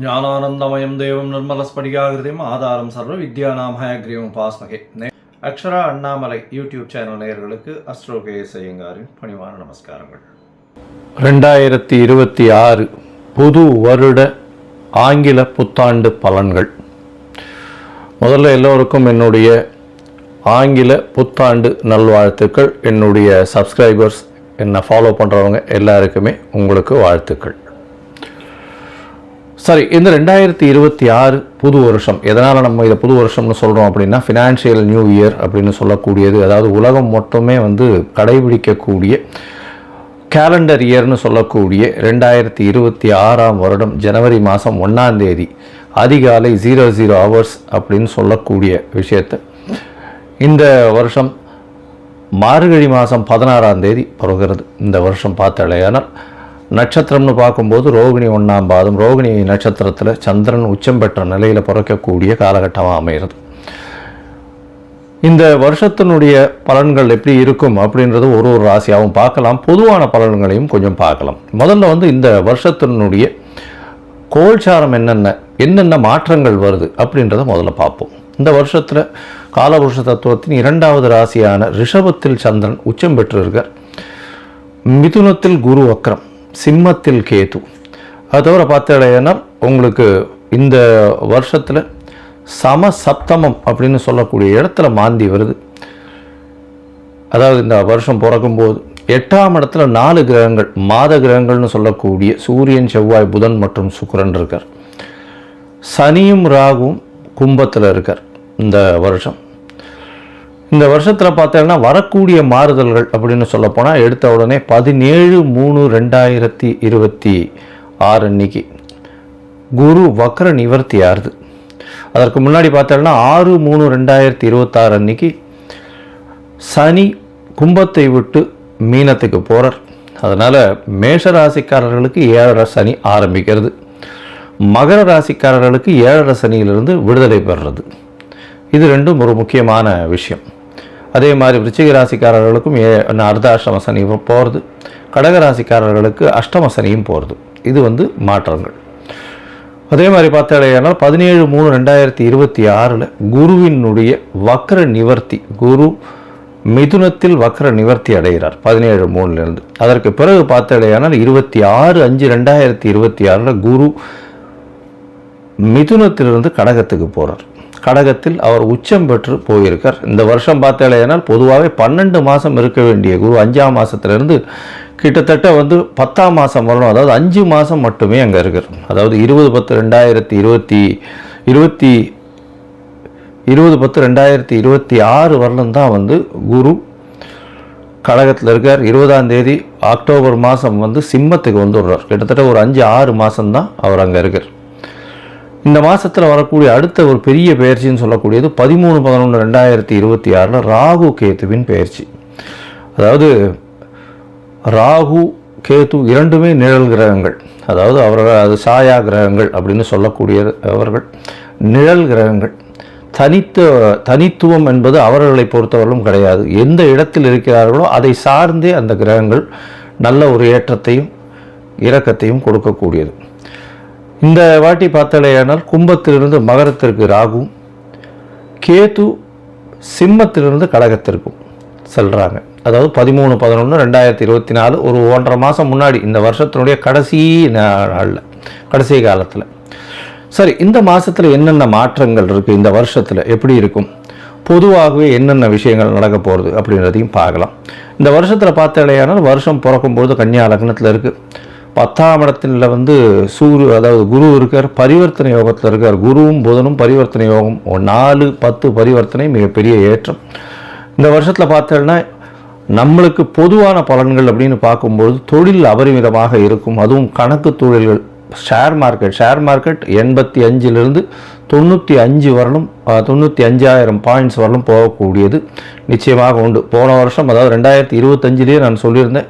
ஞானானந்தமயம் தேவம் நிர்மலஸ்படிகாகிருதியும் ஆதாரம் சர்வ வித்யானாம் ஹயக்ரீவம் உபாஸ்மகே. அக்ஷரா அண்ணாமலை யூடியூப் சேனல் நேயர்களுக்கு அஸ்ட்ரோ கேஎஸ் ஐயங்காரின் பணிவான நமஸ்காரங்கள். 2026 புது வருட ஆங்கில புத்தாண்டு பலன்கள். முதல்ல எல்லோருக்கும் என்னுடைய ஆங்கில புத்தாண்டு நல்வாழ்த்துக்கள். என்னுடைய சப்ஸ்கிரைபர்ஸ், என்னை ஃபாலோ பண்ணுறவங்க எல்லாருக்குமே உங்களுக்கு வாழ்த்துக்கள். சரி, இந்த 2026 புது வருஷம், எதனால் நம்ம இதை புது வருஷம்னு சொல்கிறோம் அப்படின்னா, ஃபினான்ஷியல் நியூ இயர் அப்படின்னு சொல்லக்கூடியது, அதாவது உலகம் மொத்தமே கடைபிடிக்கக்கூடிய கேலண்டர் இயர்னு சொல்லக்கூடிய 2026 வருடம் ஜனவரி மாதம் 1ஆம் தேதி அதிகாலை 00 hours அப்படின்னு சொல்லக்கூடிய விஷயத்தை இந்த வருஷம் மார்கழி மாதம் 16ஆம் தேதி பிறகுறது. இந்த வருஷம் பார்த்தாலேயானால் நட்சத்திரம்னு பார்க்கும்போது ரோகிணி 1ஆம் பாதம், ரோகிணி நட்சத்திரத்தில் சந்திரன் உச்சம் பெற்ற நிலையில் பிறக்கக்கூடிய காலகட்டமாக அமைகிறது. இந்த வருஷத்தினுடைய பலன்கள் எப்படி இருக்கும் அப்படின்றது ஒரு ராசியாகவும் பார்க்கலாம், பொதுவான பலன்களையும் கொஞ்சம் பார்க்கலாம். முதல்ல இந்த வருஷத்தினுடைய கோல்சாரம் என்னென்ன மாற்றங்கள் வருது அப்படின்றத முதல்ல பார்ப்போம். இந்த வருஷத்தில் காலபுருஷ தத்துவத்தின் 2வது ராசியான ரிஷபத்தில் சந்திரன் உச்சம் பெற்றிருக்கார், மிதுனத்தில் குரு வக்ரம், சிம்மத்தில் கேது. அது தவிர பார்த்தாலேனால் உங்களுக்கு இந்த வருஷத்தில் சமசப்தமம் அப்படின்னு சொல்லக்கூடிய இடத்துல மாந்தி வருது. அதாவது இந்த வருஷம் பிறக்கும்போது 8ஆம் இடத்துல 4 கிரகங்கள், மாத கிரகங்கள்னு சொல்லக்கூடிய சூரியன், செவ்வாய், புதன் மற்றும் சுக்கிரன் இருக்கார். சனியும் ராகுவும் கும்பத்தில் இருக்கார். இந்த வருஷம் இந்த வருஷத்தில் பார்த்தீங்கன்னா வரக்கூடிய மாறுதல்கள் அப்படின்னு சொல்லப்போனால், எடுத்த உடனே 17/3/2026 அன்னைக்கு குரு வக்ர நிவர்த்தி ஆறுது. அதற்கு முன்னாடி பார்த்தோம்னா 6/3/2026 அன்னைக்கு சனி கும்பத்தை விட்டு மீனத்துக்கு போகிறார். அதனால் மேஷ ராசிக்காரர்களுக்கு 7.5 சனி ஆரம்பிக்கிறது, மகர ராசிக்காரர்களுக்கு 7.5 சனியிலிருந்து விடுதலை பெறுறது. இது ரெண்டும் ஒரு முக்கியமான விஷயம். அதே மாதிரி விருச்சிக ராசிக்காரர்களுக்கும் அர்த்தாஷ்டம சனி போகிறது, கடகராசிக்காரர்களுக்கு அஷ்டம சனியும் போகிறது. இது மாற்றங்கள். அதே மாதிரி பார்த்தாலேயானால் 17/3/2026 குருவினுடைய வக்ர நிவர்த்தி, குரு மிதுனத்தில் வக்ர நிவர்த்தி அடைகிறார் 17/3 அதற்கு பிறகு பார்த்தாலேயானால் 26/5/2026 குரு மிதுனத்திலிருந்து கடகத்துக்கு போகிறார். கடகத்தில் அவர் உச்சம் பெற்று போயிருக்கார். இந்த வருஷம் பார்த்தாலேயானால் பொதுவாகவே 12 மாதம் இருக்க வேண்டிய குரு 5ஆம் மாதத்திலிருந்து கிட்டத்தட்ட 10ஆம் மாதம் வரணும். அதாவது 5 மாதம் மட்டுமே அங்கே இருக்கார். அதாவது 20/10/2026 வரலும் தான் குரு கடகத்தில் இருக்கார். 20ஆம் தேதி அக்டோபர் மாதம் சிம்மத்துக்கு வந்துடுறார். கிட்டத்தட்ட ஒரு 5-6 மாதம்தான் அவர் அங்கே இருக்கார். இந்த மாதத்தில் வரக்கூடிய அடுத்த ஒரு பெரிய பயிற்சின்னு சொல்லக்கூடியது 13/11/2026 ராகு கேத்துவின் பயிற்சி. அதாவது ராகு கேத்து இரண்டுமே நிழல் கிரகங்கள், அதாவது அது சாயா கிரகங்கள் அப்படின்னு சொல்லக்கூடிய அவர்கள் நிழல் கிரகங்கள். தனித்துவம் என்பது அவர்களை பொறுத்தவரையிலும் கிடையாது. எந்த இடத்தில் இருக்கிறார்களோ அதை சார்ந்தே அந்த கிரகங்கள் நல்ல ஒரு ஏற்றத்தையும் இரக்கத்தையும் கொடுக்கக்கூடியது. இந்த வாட்டி பார்த்தாலேயானால் கும்பத்திலிருந்து மகரத்திற்கு ராகுவும், கேது சிம்மத்திலிருந்து கடகத்திற்கும் செல்கிறாங்க. அதாவது 13/11/2024 ஒரு 1.5 மாதம் முன்னாடி, இந்த வருஷத்தினுடைய கடைசி நாளில், கடைசி காலத்தில். சரி, இந்த மாதத்தில் என்னென்ன மாற்றங்கள் இருக்குது, இந்த வருஷத்தில் எப்படி இருக்கும், பொதுவாகவே என்னென்ன விஷயங்கள் நடக்க போகிறது அப்படின்றதையும் பார்க்கலாம். இந்த வருஷத்தில் பார்த்தாலேயானால் வருஷம் பிறக்கும்போது கன்னியா லக்னத்தில் இருக்குது. 10ஆம் இடத்தில் அதாவது குரு இருக்கார், பரிவர்த்தனை யோகத்தில் இருக்கார். குருவும் புதனும் பரிவர்த்தனை யோகம், 4-10 பரிவர்த்தனை, மிகப்பெரிய ஏற்றம். இந்த வருஷத்தில் பார்த்தோன்னா நம்மளுக்கு பொதுவான பலன்கள் அப்படின்னு பார்க்கும்போது தொழில் அபரிமிதமாக இருக்கும். அதுவும் கணக்கு தொழில்கள், ஷேர் மார்க்கெட் 85 95 வரலும் 95,000 பாயிண்ட்ஸ் வரலும் போகக்கூடியது நிச்சயமாக உண்டு. போன வருஷம், அதாவது 2025 நான் சொல்லியிருந்தேன்,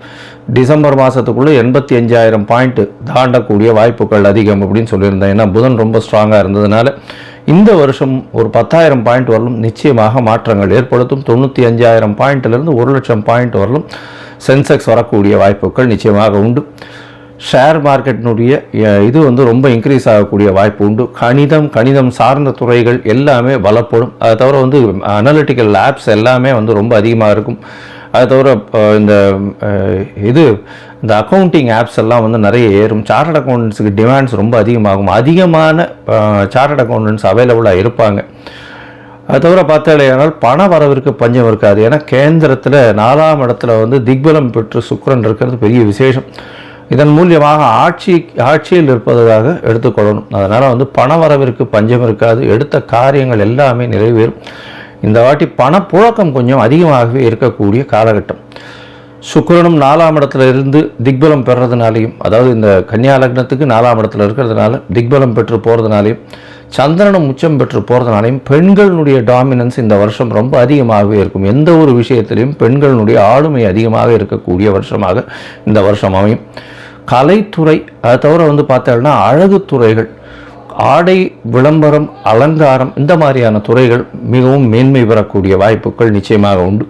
டிசம்பர் மாதத்துக்குள்ளே 85,000 பாயிண்ட் தாண்டக்கூடிய வாய்ப்புகள் அதிகம் அப்படின்னு சொல்லியிருந்தேன். ஏன்னா புதன் ரொம்ப ஸ்ட்ராங்காக இருந்ததுனால இந்த வருஷம் ஒரு 10,000 பாயிண்ட் வரலும் நிச்சயமாக மாற்றங்கள் ஏற்படுத்தும். 95,000 பாயிண்ட்டிலிருந்து 1,00,000 பாயிண்ட் வரலும் சென்செக்ஸ் வரக்கூடிய வாய்ப்புகள் நிச்சயமாக உண்டு. ஷேர் மார்க்கெட்டினுடைய இது வந்து ரொம்ப இன்க்ரீஸ் ஆகக்கூடிய வாய்ப்பு உண்டு. கணிதம் சார்ந்த துறைகள் எல்லாமே பலப்படும். அதை தவிர வந்து அனலிட்டிக்கல் லேப்ஸ் எல்லாமே வந்து ரொம்ப அதிகமாக இருக்கும். அதை தவிர இந்த அக்கௌண்டிங் ஆப்ஸ் எல்லாம் வந்து நிறைய ஏறும். சார்ட்டர்ட் அக்கௌண்டன்ஸுக்கு டிமாண்ட்ஸ் ரொம்ப அதிகமாகும். அதிகமான சார்ட்டர்ட் அக்கௌண்டன்ஸ் அவைலபிளாக இருப்பாங்க. அது தவிர பார்த்தாலேயானால் பண வரவிற்கு பஞ்சம் இருக்காது. ஏன்னா கேந்திரத்தில் 4ஆம் இடத்துல வந்து திக்பலம் பெற்று சுக்கிரன் இருக்கிறது பெரிய விசேஷம். இதன் மூலியமாக ஆட்சியில் இருப்பதாக எடுத்துக்கொள்ளணும். அதனால் வந்து பண வரவிற்கு பஞ்சம் இருக்காது. எடுத்த காரியங்கள் எல்லாமே நிறைவேறும். இந்த வாட்டி பணப்புழக்கம் கொஞ்சம் அதிகமாகவே இருக்கக்கூடிய காலகட்டம். சுக்கிரனும் 4ஆம் இடத்துல இருந்து திக்பலம் பெறதுனாலையும், அதாவது இந்த கன்னியா லக்னத்துக்கு 4ஆம் இடத்துல இருக்கிறதுனால திக்பலம் பெற்று போகிறதுனாலையும், சந்திரனும் உச்சம் பெற்று போகிறதுனாலையும் பெண்களுடைய டாமினன்ஸ் இந்த வருஷம் ரொம்ப அதிகமாகவே இருக்கும். எந்த ஒரு விஷயத்திலையும் பெண்களுடைய ஆளுமை அதிகமாக இருக்கக்கூடிய வருஷமாக இந்த வருஷம் அமையும். கலைத்துறை, அதை தவிர வந்து பார்த்தோம்னா அழகு துறைகள், ஆடை விளம்பரம், அலங்காரம், இந்த மாதிரியான துறைகள் மிகவும் மேன்மை பெறக்கூடிய வாய்ப்புகள் நிச்சயமாக உண்டு.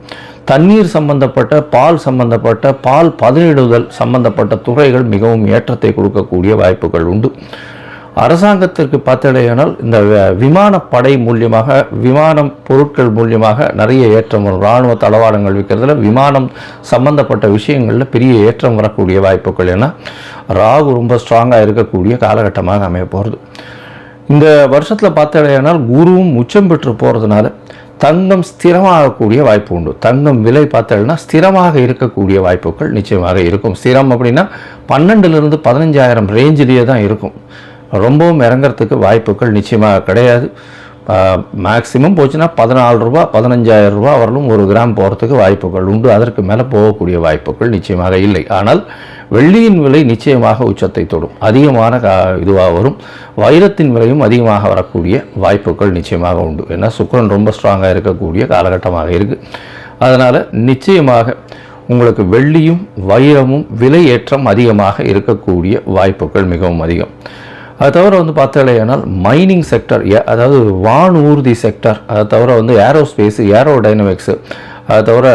தண்ணீர் சம்பந்தப்பட்ட, பால் பதனிடுதல் சம்பந்தப்பட்ட துறைகள் மிகவும் ஏற்றத்தை கொடுக்கக்கூடிய வாய்ப்புகள் உண்டு. அரசாங்கத்திற்கு பார்த்தடையானால் இந்த விமானப்படை மூலியமாக, விமானம் பொருட்கள் மூலியமாக நிறைய ஏற்றம் வரும். இராணுவ தளவாடங்கள் விற்கிறதுல விமானம் சம்பந்தப்பட்ட விஷயங்களில் பெரிய ஏற்றம் வரக்கூடிய வாய்ப்புகள். ஏன்னா ராகு ரொம்ப ஸ்ட்ராங்காக இருக்கக்கூடிய காலகட்டமாக அமைய போகிறது. இந்த வருஷத்தில் பார்த்தடையானால் குருவும் உச்சம் பெற்று போகிறதுனால தங்கம் ஸ்திரமாகக்கூடிய வாய்ப்பு உண்டு. தங்கம் விலை பார்த்தோம்னா ஸ்திரமாக இருக்கக்கூடிய வாய்ப்புகள் நிச்சயமாக இருக்கும். ஸ்திரம் அப்படின்னா 12,000 to 15,000 ரேஞ்சிலேயே தான் இருக்கும். ரொம்பவும் இறங்கிறதுக்கு வாய்ப்புகள் நிச்சயமாக கிடையாது. மேக்ஸிமம் போச்சுன்னா 14 ரூபா 15,000 ரூபா வரலும் 1 கிராம் போகிறதுக்கு வாய்ப்புகள் உண்டு. அதற்கு மேலே போகக்கூடிய வாய்ப்புகள் நிச்சயமாக இல்லை. ஆனால் வெள்ளியின் விலை நிச்சயமாக உச்சத்தை தொடும், அதிகமான இதுவாக வரும். வைரத்தின் விலையும் அதிகமாக வரக்கூடிய வாய்ப்புகள் நிச்சயமாக உண்டு. ஏன்னா சுக்கிரன் ரொம்ப ஸ்ட்ராங்காக இருக்கக்கூடிய காலகட்டமாக இருக்குது. அதனால் நிச்சயமாக உங்களுக்கு வெள்ளியும் வைரமும் விலை ஏற்றம் அதிகமாக இருக்கக்கூடிய வாய்ப்புகள் மிகவும் அதிகம். அது தவிர வந்து பார்த்தாலேயானால் மைனிங் செக்டர், அதாவது வானூர்தி செக்டர், அதை தவிர வந்து ஏரோஸ்பேஸு, ஏரோடைனமிக்ஸு, அதை தவிர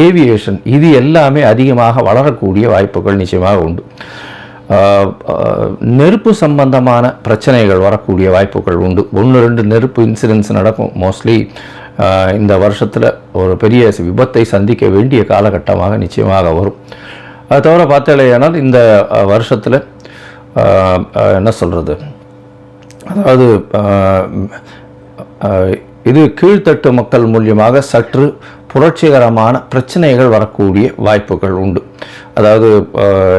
ஏவியேஷன், இது எல்லாமே அதிகமாக வளரக்கூடிய வாய்ப்புகள் நிச்சயமாக உண்டு. நெருப்பு சம்பந்தமான பிரச்சனைகள் வரக்கூடிய வாய்ப்புகள் உண்டு. 1-2 நெருப்பு இன்சிடென்ட்ஸ் நடக்கும். மோஸ்ட்லி இந்த வருஷத்தில் ஒரு பெரிய விபத்தை சந்திக்க வேண்டிய காலகட்டமாக நிச்சயமாக வரும். அது தவிர பார்த்தாலேயானால் இந்த வருஷத்தில் என்ன சொல்கிறது, அதாவது இது கீழ்த்தட்டு மக்கள் மூலியமாக சற்று புரட்சிகரமான பிரச்சனைகள் வரக்கூடிய வாய்ப்புகள் உண்டு. அதாவது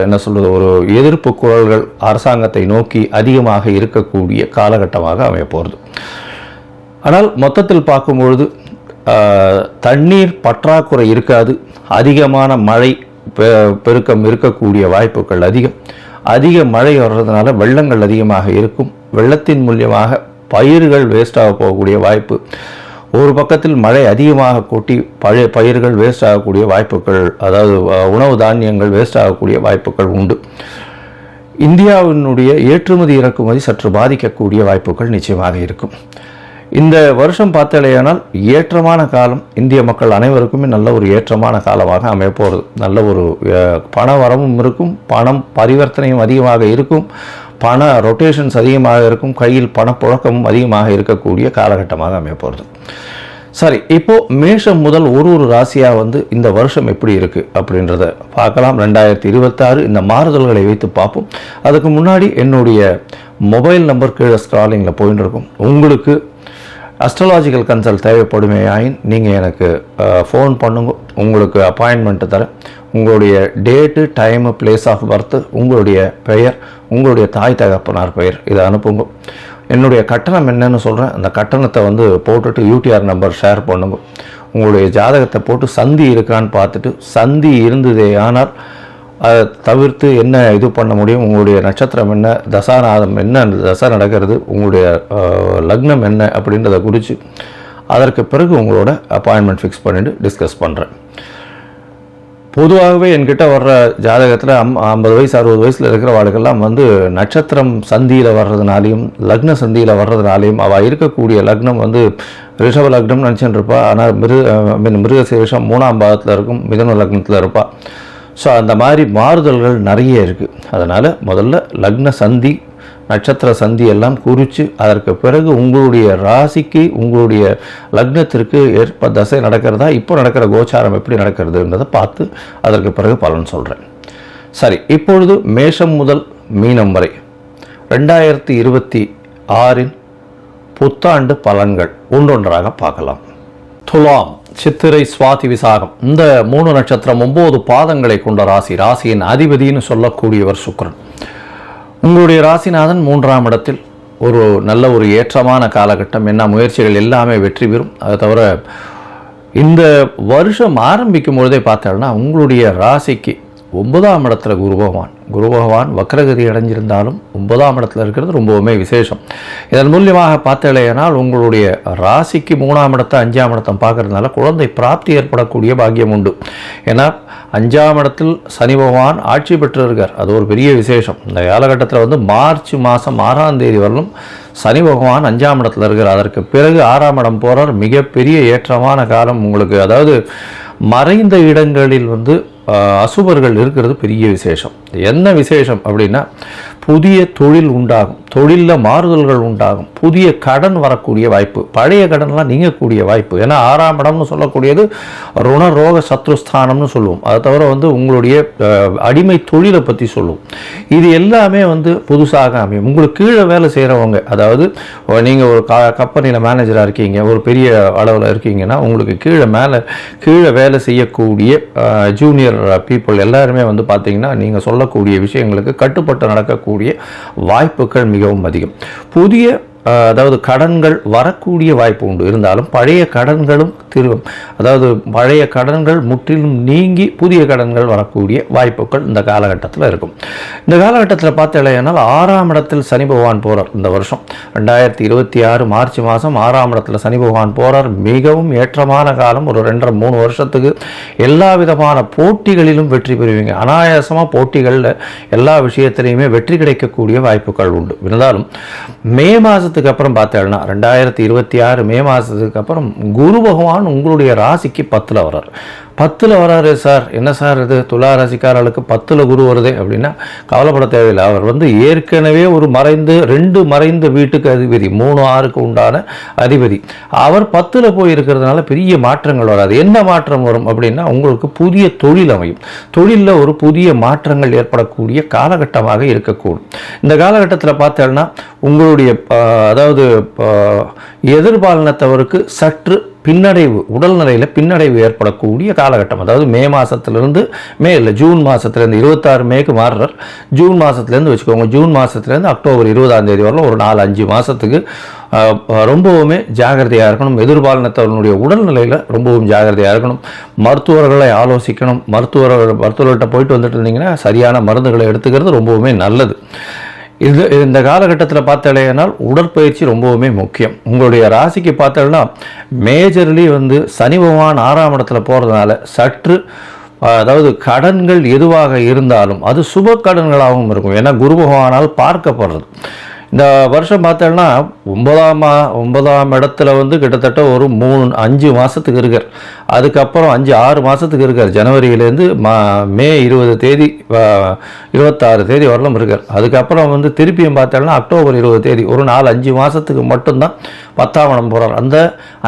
என்ன சொல்கிறது, ஒரு எதிர்ப்பு குரல்கள் அரசாங்கத்தை நோக்கி அதிகமாக இருக்கக்கூடிய காலகட்டமாக அமைய போகிறது. ஆனால் மொத்தத்தில் பார்க்கும்பொழுது தண்ணீர் பற்றாக்குறை இருக்காது. அதிகமான மழை பெருக்கம் இருக்கக்கூடிய வாய்ப்புகள் அதிக மழை வர்றதுனால வெள்ளங்கள் அதிகமாக இருக்கும். வெள்ளத்தின் மூலியமாக பயிர்கள் வேஸ்டாக போகக்கூடிய வாய்ப்பு. ஒரு பக்கத்தில் மழை அதிகமாக கொட்டி பயிர்கள் வேஸ்ட் ஆகக்கூடிய வாய்ப்புகள், அதாவது உணவு தானியங்கள் வேஸ்ட் ஆகக்கூடிய வாய்ப்புகள் உண்டு. இந்தியாவினுடைய ஏற்றுமதி இறக்குமதி சற்று பாதிக்கக்கூடிய வாய்ப்புகள் நிச்சயமாக இருக்கும். இந்த வருஷம் பார்த்தாலேயானால் ஏற்றமான காலம், இந்திய மக்கள் அனைவருக்குமே நல்ல ஒரு ஏற்றமான காலமாக அமைய போகிறது. நல்ல ஒரு பண வரவும் இருக்கும், பணம் பரிவர்த்தனையும் அதிகமாக இருக்கும், பண ரொட்டேஷன்ஸ் அதிகமாக இருக்கும், கையில் பணப்புழக்கமும் அதிகமாக இருக்கக்கூடிய காலகட்டமாக அமைய போகிறது. சரி, இப்போது மேஷம் முதல் ஒரு ராசியாக வந்து இந்த வருஷம் எப்படி இருக்குது அப்படின்றத பார்க்கலாம். 2026 இந்த மாறுதல்களை வைத்து பார்ப்போம். அதுக்கு முன்னாடி என்னுடைய மொபைல் நம்பர் கீழே ஸ்க்ராலிங்கில் போயின்னு இருக்கும். உங்களுக்கு அஸ்ட்ராலாஜிக்கல் கன்சல்ட் தேவைப்படுமே ஆயின் நீங்கள் எனக்கு ஃபோன் பண்ணுங்க, உங்களுக்கு அப்பாயின்மெண்ட்டு தரேன். உங்களுடைய date, time, place of birth, உங்களுடைய பெயர், உங்களுடைய தாய் தகப்பனார் பெயர், இதை அனுப்புங்க. என்னுடைய கட்டணம் என்னன்னு சொல்கிறேன். அந்த கட்டணத்தை வந்து போட்டுட்டு யூடிஆர் நம்பர் ஷேர் பண்ணுங்க. உங்களுடைய ஜாதகத்தை போட்டு சந்தி இருக்கான்னு பார்த்துட்டு, சந்தி இருந்ததே ஆனால் அதை தவிர்த்து என்ன இது பண்ண முடியும், உங்களுடைய நட்சத்திரம் என்ன, தசாநாதம் என்ன, தசை நடக்கிறது, உங்களுடைய லக்னம் என்ன அப்படின்றத குறித்து அதற்கு பிறகு உங்களோட அப்பாயின்மெண்ட் ஃபிக்ஸ் பண்ணிவிட்டு டிஸ்கஸ் பண்ணுறேன். பொதுவாகவே என்கிட்ட வர்ற ஜாதகத்தில் 50 வயசு 60 வயசில் இருக்கிற வாழ்க்கெல்லாம் வந்து நட்சத்திரம் சந்தியில் வர்றதுனாலையும் லக்ன சந்தியில் வர்றதுனாலையும் அவள் இருக்கக்கூடிய லக்னம் வந்து ரிஷப லக்னம் நினச்சின்னு இருப்பாள். ஆனால் மிருகசீரிஷம் 3ஆம் பாதத்தில் இருக்கும், மிதுன லக்னத்தில் இருப்பாள். ஸோ அந்த மாதிரி மாறுதல்கள் நிறைய இருக்குது. அதனால் முதல்ல லக்ன சந்தி நட்சத்திர சந்தி எல்லாம் குறித்து அதற்கு பிறகு உங்களுடைய ராசிக்கு உங்களுடைய லக்னத்திற்கு ஏற்ப தசை நடக்கிறதா, இப்போ நடக்கிற கோச்சாரம் எப்படி நடக்கிறதுன்றதை பார்த்து அதற்கு பிறகு பலன் சொல்கிறேன். சரி, இப்பொழுது மேஷம் முதல் மீனம் வரை 2026 புத்தாண்டு பலன்கள் ஒன்றொன்றாக பார்க்கலாம். துலாம், சித்திரை, சுவாதி, விசாகம் இந்த 3 நட்சத்திரம் 9 பாதங்களை கொண்ட ராசி. ராசியின் அதிபதினு சொல்லக்கூடியவர் சுக்கிரன். உங்களுடைய ராசிநாதன் 3ஆம் இடத்தில். நல்ல ஒரு ஏற்றமான காலகட்டம். என்ன முயற்சிகள் எல்லாமே வெற்றி பெறும். அதை தவிர இந்த வருஷம் ஆரம்பிக்கும் பொழுதே பார்த்தோம்னா உங்களுடைய ராசிக்கு 9ஆம் இடத்துல குரு பகவான் வக்ரகதி அடைஞ்சிருந்தாலும் 9ஆம் இடத்துல இருக்கிறது ரொம்பவுமே விசேஷம். இதன் மூலியமாக பார்த்தலையானால் உங்களுடைய ராசிக்கு 3ஆம் இடத்தை 5ஆம் இடத்தை பார்க்கறதுனால குழந்தை பிராப்தி ஏற்படக்கூடிய பாக்கியம் உண்டு. ஏன்னா 5ஆம் இடத்தில் சனி பகவான் ஆட்சி பெற்று இருக்கார். அது ஒரு பெரிய விசேஷம். இந்த காலகட்டத்தில் மார்ச் மாதம் 6ஆம் தேதி வரலும் சனி பகவான் 5ஆம் இடத்துல இருக்கிறார். அதற்கு பிறகு 6ஆம் இடம் போகிறார். மிகப்பெரிய ஏற்றமான காலம் உங்களுக்கு. அதாவது மறைந்த இடங்களில் அசுபர்கள் இருக்கிறது பெரிய விசேஷம். என்ன விசேஷம் அப்படின்னா புதிய தொழில் உண்டாகும், தொழிலில் மாறுதல்கள் உண்டாகும், புதிய கடன் வரக்கூடிய வாய்ப்பு, பழைய கடன்லாம் நீங்கக்கூடிய வாய்ப்பு. ஏன்னா 6ஆம் இடம்னு சொல்லக்கூடியது ருண ரோக சத்ருஸ்தானம்னு சொல்லுவோம். அதை தவிர உங்களுடைய அடிமை தொழிலை பற்றி சொல்லுவோம். இது எல்லாமே புதுசாக அமையும். உங்களுக்கு கீழே வேலை செய்கிறவங்க, அதாவது நீங்கள் ஒரு கம்பெனியில் மேனேஜராக இருக்கீங்க, ஒரு பெரிய அளவில் இருக்கீங்கன்னா உங்களுக்கு கீழே வேலை செய்யக்கூடிய ஜூனியர் பீப்புள் எல்லாருமே பார்த்தீங்கன்னா நீங்கள் சொல்லக்கூடிய விஷயங்களுக்கு கட்டுப்பட்டு நடக்கக்கூடிய வாய்ப்புகள் மிகவும் அதிகம். அதாவது கடன்கள் வரக்கூடிய வாய்ப்பு உண்டு. இருந்தாலும் பழைய கடன்களும் பழைய கடன்கள் முற்றிலும் நீங்கி புதிய கடன்கள் வரக்கூடிய வாய்ப்புகள் இந்த காலகட்டத்தில் இருக்கும். இந்த காலகட்டத்தில் பார்த்தீங்கன்னா 6ஆம் இடத்தில் சனி பகவான் போகிறார். இந்த வருஷம் 2026 மார்ச் மாதம் 6ஆம் இடத்துல சனி பகவான் போகிறார். மிகவும் ஏற்றமான காலம். ஒரு 2.5-3 வருஷத்துக்கு எல்லா விதமான போட்டிகளிலும் வெற்றி பெறுவீங்க. அனாயாசமாக போட்டிகளில் எல்லா விஷயத்திலையுமே வெற்றி கிடைக்கக்கூடிய வாய்ப்புகள் உண்டு. இருந்தாலும் மே மாதத்துக்கு அப்புறம் பார்த்தேன்னா 2026 மே மாதத்துக்கு அப்புறம் குரு பகவான் உங்களுடைய ராசிக்கு 10ல் வர்றார். 10ல் வராரு. சார் என்ன சார் இது துலா ராசிக்காரர்களுக்கு 10ல் குரு வருதே அப்படின்னா கவலைப்பட தேவையில்லை. அவர் ஏற்கனவே ஒரு 2 மறைந்த வீட்டுக்கு அதிபதி, 3-6க்கு உண்டான அதிபதி. அவர் 10ல் போய் இருக்கிறதுனால பெரிய மாற்றங்கள் வராது. என்ன மாற்றம் வரும் அப்படின்னா உங்களுக்கு புதிய தொழில் அமையும். தொழிலில் ஒரு புதிய மாற்றங்கள் ஏற்படக்கூடிய காலகட்டமாக இருக்கக்கூடும். இந்த காலகட்டத்தில் பார்த்தோம்னா உங்களுடைய அதாவது எதிர்பாலினத்தவருக்கு சற்று பின்னடைவு, உடல்நிலையில் பின்னடைவு ஏற்படக்கூடிய காலகட்டம். அதாவது மே மாதத்துலேருந்து ஜூன் மாதத்துலேருந்து 26 மேக்கு மாறுறார். ஜூன் மாதத்துலேருந்து வச்சுக்கோங்க. ஜூன் மாதத்துலேருந்து அக்டோபர் 20ஆம் தேதி வரலாம் ஒரு 4-5 மாதத்துக்கு ரொம்பவுமே ஜாகிரதையாக இருக்கணும். எதிர்பாலினத்தவர்களுடைய உடல்நிலையில் ரொம்பவும் ஜாகிரதையாக இருக்கணும். மருத்துவர்களை ஆலோசிக்கணும். மருத்துவர்கிட்ட போயிட்டு வந்துட்டு இருந்தீங்கன்னா சரியான மருந்துகளை எடுத்துக்கிறது ரொம்பவுமே நல்லது. இந்த காலகட்டத்தில் பார்த்தலையானால் உடற்பயிற்சி ரொம்பவுமே முக்கியம். உங்களுடைய ராசிக்கு பார்த்தோம்னா மேஜர்லி சனி பகவான் 6ஆம் இடத்துல போகிறதுனால சற்று அதாவது கடன்கள் எதுவாக இருந்தாலும் அது சுப கடன்களாகவும் இருக்கும். ஏன்னா குரு பகவானால் பார்க்கப்படுறது. இந்த வருஷம் பார்த்தோம்னா 9ஆம் இடத்துல கிட்டத்தட்ட ஒரு 3-5 மாதத்துக்கு இருக்கார். அதுக்கப்புறம் 5-6 மாதத்துக்கு இருக்கார். ஜனவரியிலேருந்து மே 20 தேதி 26 தேதி வரலும் இருக்கார். அதுக்கப்புறம் திருப்பியும் பார்த்தோம்னா அக்டோபர் 20 தேதி ஒரு 4-5 மாதத்துக்கு மட்டும்தான் 10ஆம் இடம் போகிறார். அந்த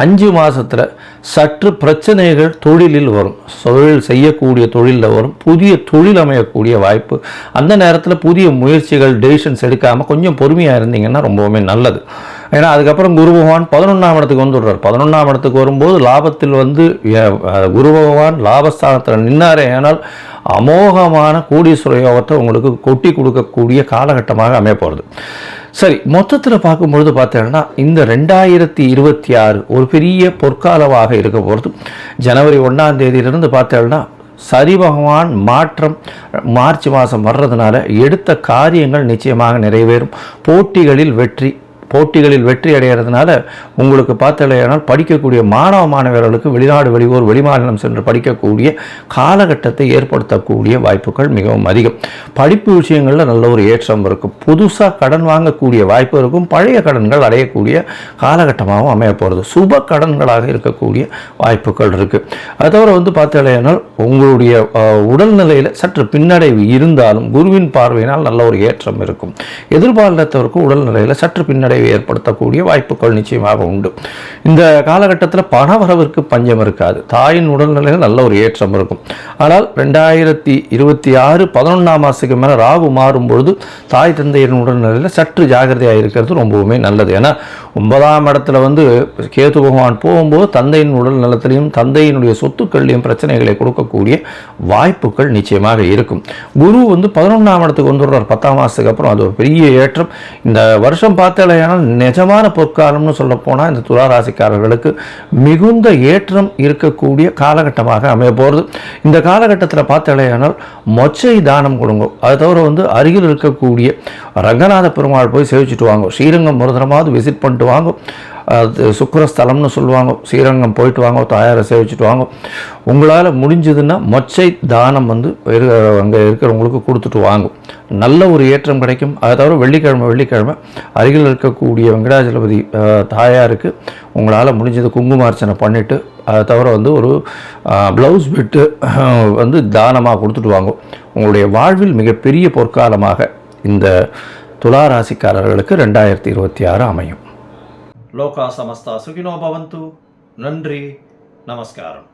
5 மாதத்தில் சற்று பிரச்சனைகள் தொழிலில் வரும். தொழில் செய்யக்கூடிய தொழிலில் வரும். புதிய தொழில் அமையக்கூடிய வாய்ப்பு. அந்த நேரத்தில் புதிய முயற்சிகள் டெசிஷன்ஸ் எடுக்காமல் கொஞ்சம் பொறுமையாக இருந்தீங்கன்னா ரொம்பவுமே நல்லது. ஏன்னா அதுக்கப்புறம் குரு பகவான் 11ஆம் இடத்துக்கு வந்துடுறார். 11ஆம் இடத்துக்கு வரும்போது லாபத்தில் குரு பகவான் லாபஸ்தானத்தில் நின்னாரே. ஆனால் அமோகமான கோடீஸ்வர யோகத்தை உங்களுக்கு கொட்டி கொடுக்கக்கூடிய காலகட்டமாக அமைய போகிறது. சரி, மொத்தத்தில் பார்க்கும்பொழுது பார்த்தீங்கன்னா இந்த 2026 ஒரு பெரிய பொற்காலமாக இருக்க போகிறது. ஜனவரி 1ஆம் தேதியிலிருந்து பார்த்தீங்கன்னா சனி பகவான் மாற்றம் மார்ச் மாதம் வர்றதுனால எடுத்த காரியங்கள் நிச்சயமாக நிறைவேறும். போட்டிகளில் வெற்றி, போட்டிகளில் வெற்றி அடைகிறதுனால உங்களுக்கு பார்த்தலையானால் படிக்கக்கூடிய மாணவர்களுக்கு வெளிநாடு வெளியூர் வெளிமாநிலம் சென்று படிக்கக்கூடிய காலகட்டத்தை ஏற்படுத்தக்கூடிய வாய்ப்புகள் மிகவும் அதிகம். படிப்பு விஷயங்களில் நல்ல ஒரு ஏற்றம் இருக்கும். புதுசாக கடன் வாங்கக்கூடிய வாய்ப்பு இருக்கும். பழைய கடன்கள் அடையக்கூடிய காலகட்டமாகவும் அமைய போகிறது. சுப கடன்களாக இருக்கக்கூடிய வாய்ப்புகள் இருக்குது. அது தவிர பார்த்தலையானால் உங்களுடைய உடல்நிலையில் சற்று பின்னடைவு இருந்தாலும் குருவின் பார்வையினால் நல்ல ஒரு ஏற்றம் இருக்கும். எதிர்பார்த்தவருக்கு உடல்நிலையில் சற்று பின்னடைவு ஏற்படுத்தக்கூடிய வாய்ப்புகள் நிச்சயமாக உண்டு. இந்த காலகட்டத்தில் பணவரவிற்கு பஞ்சம் இருக்காது. தாயின் உடல்நிலையில் நல்ல ஒரு ஏற்றம் இருக்கும். ஆனால் 2026 11ஆம் மாதத்துக்கு மேலே ராகு மாறும்பொழுது தாய் தந்தையின் உடல்நிலையில் சற்று ஜாகிரதையாக இருக்கிறது ரொம்பவுமே நல்லது. ஏன்னா 9ஆம் இடத்துல கேது பகவான் போகும்போது தந்தையின் உடல் நலத்திலையும் தந்தையினுடைய சொத்துக்கள்லையும் பிரச்சனைகளை கொடுக்கக்கூடிய வாய்ப்புகள் நிச்சயமாக இருக்கும். குரு 11ஆம் இடத்துக்கு வந்துடுறார் 10ஆம் மாதத்துக்கு அப்புறம். அது ஒரு பெரிய ஏற்றம். இந்த வருஷம் பார்த்தாலேயானால் நிஜமான பொற்காலம்னு சொல்ல போனால் இந்த துளாராசிக்காரர்களுக்கு மிகுந்த ஏற்றம் இருக்கக்கூடிய காலகட்டமாக அமைய போகிறது. இந்த காலகட்டத்தில் பார்த்தாலேயானால் மொச்சை தானம் கொடுங்க. அது தவிர அருகில் இருக்கக்கூடிய ரங்கநாத பெருமாள் போய் சேவிச்சுட்டு வாங்க. ஸ்ரீரங்கம் ஒரு தரமாவது விசிட் பண்ணிட்டு வாங்க. அது சுக்கரஸ்தலம்னு சொல்லுவாங்க. ஸ்ரீரங்கம் போயிட்டு வாங்க, தாயாரை சேவிச்சுட்டு வாங்க. உங்களால் முடிஞ்சதுன்னா மொச்சை தானம் அங்கே இருக்கிறவங்களுக்கு கொடுத்துட்டு வாங்க. நல்ல ஒரு ஏற்றம் கிடைக்கும். அதை தவிர வெள்ளிக்கிழமை அருகில் இருக்கக்கூடிய வெங்கடாஜலபதி தாயாருக்கு உங்களால் முடிஞ்சது குங்குமார்ச்சனை பண்ணிவிட்டு அதை தவிர ஒரு ப்ளவுஸ் பிட்டு தானமாக கொடுத்துட்டு வாங்க. உங்களுடைய வாழ்வில் மிகப்பெரிய பொற்காலமாக இந்த துளாராசிக்காரர்களுக்கு 2026 அமையும். லோகா சமஸ்தா சுகினோ பவந்து. நன்றி, நமஸ்காரம்.